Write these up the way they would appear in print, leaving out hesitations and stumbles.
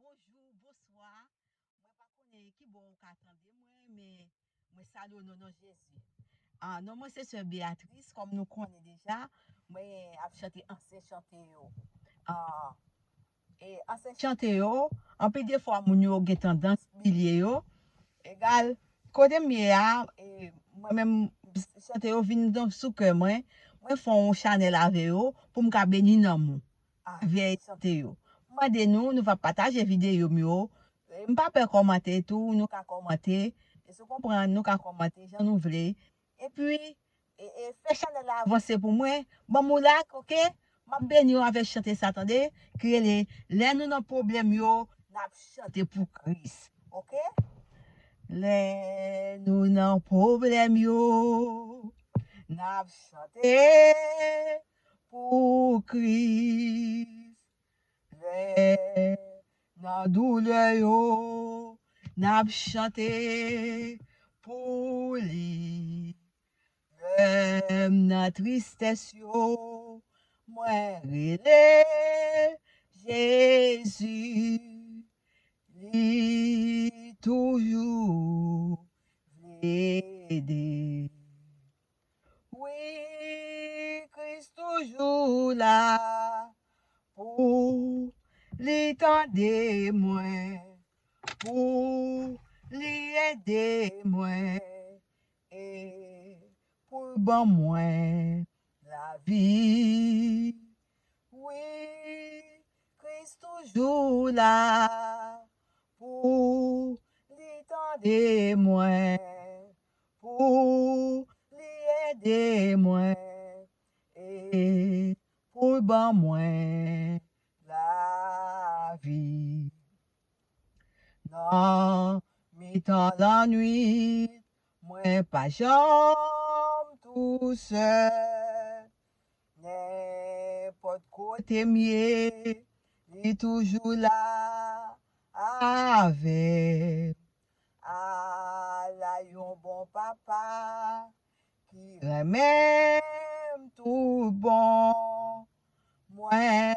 bonjour, bonsoir. Moi pas connais qui bon qu'attendez moi mais moi salue au nom de Jésus. Ah non moi c'est sœur Béatrice comme nous connaissons déjà. Moi a chanté ancien chanté yo. Ah et ancien chanté yo, en peu des fois moun yo gen tendance bilier yo. Égal côté mia et moi même chanté yo vinn dans sous cœur moi font Chanel avec yo pour me béni nan moun. Avec chanté yo. Moi de nous va partager vidéo mieux. M'pas pas commenter tout, nous ka commenter. Et si vous comprenez, nous ka commenter, j'en nous voulons. Et puis fait Chanel la avancer pour moi. Bon moulak, OK? M'a béni avec chanter ça attendez, que les nous nan problème yo, n'a chanter pour Christ. OK? Les nous nan problème yo, n'a chanter pour Christ. Les nan douleur yo, n'a chanter pour lui. Nan tristesse yo, moi relè Jésus, li toujours aider. Oui, Christ toujours là pour li tendre moi, pour li aider moi et pour bon moi la vie. Oui, Christ toujours là pour li tendre moi, pour li aider moi et pour bon moi la vie. Non, mi-temps la nuit, moi pas jambe tout seul. N'importe côté mieux, il est toujours là avec. Ah, là, yon bon papa qui même tout bon. Moi,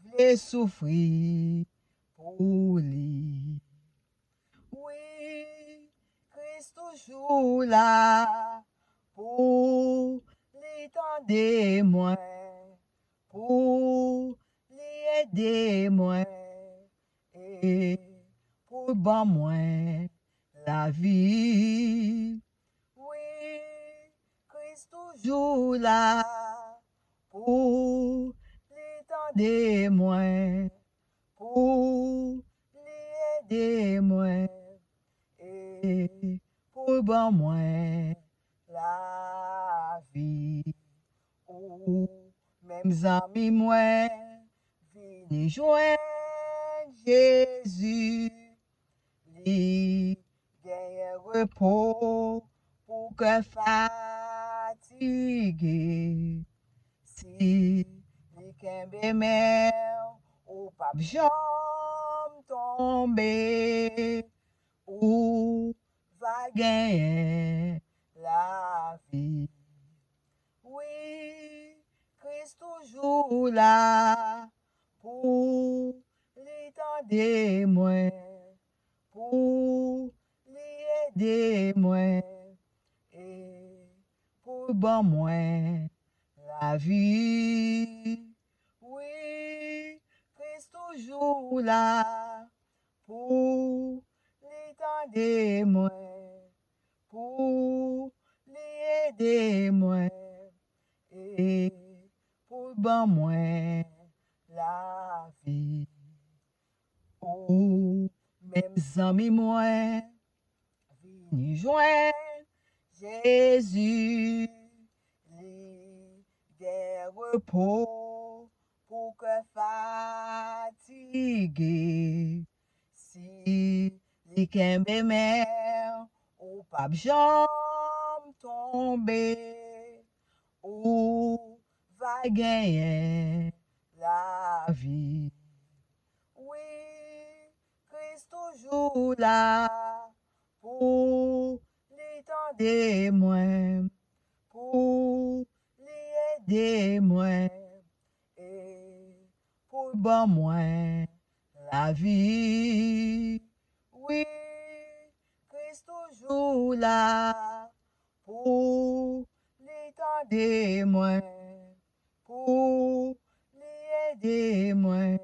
v'lais souffrir pour lui. Oui, Christ toujours là pour lui tendre moi, pour lui aider moi et pour bon moi la vie. Oui, Christ toujours là pour lui tendre moi, pour lui aider moi et pour bon moi la vie. Ou même amis moi vini joindre Jésus, li gagne repos pour que fatigué. Si li kembe mer ou pas jambe tomber, ou va gagner la vie. Oui, Christ toujours là pour lui tendre moi, pour lui aider moi et pour bon moi la vie. Oui, Christ toujours là pour lui tendre moi, pour lui aider moi et pour bon moi la vie. Ou même amis moi vini joindre Jésus, li des repos pour que fatigué. Si li kembe mer ou pas jambe tomber, ou va gagner la vie. Oui, Christ toujours là pour lui tendre moi, pour lui aider moi et pour bon moi la vie. Oui, Christ toujours là pour l'étendre moi, pour l'aider moi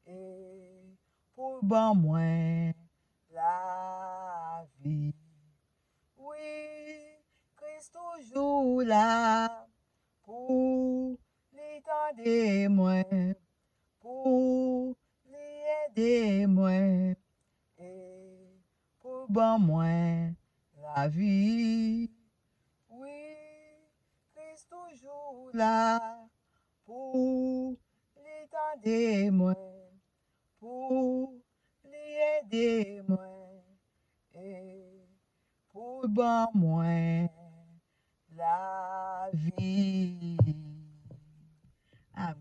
et pour bon moi la vie. Oui, Christ toujours là pour l'étendre moi, pour l'aider moi et pour bon moi la vie. Oui, Christ toujours là pour l'étendre moi, pour l'aider moi et pour bon moi la vie. Amen.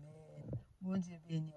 Bon Dieu béni.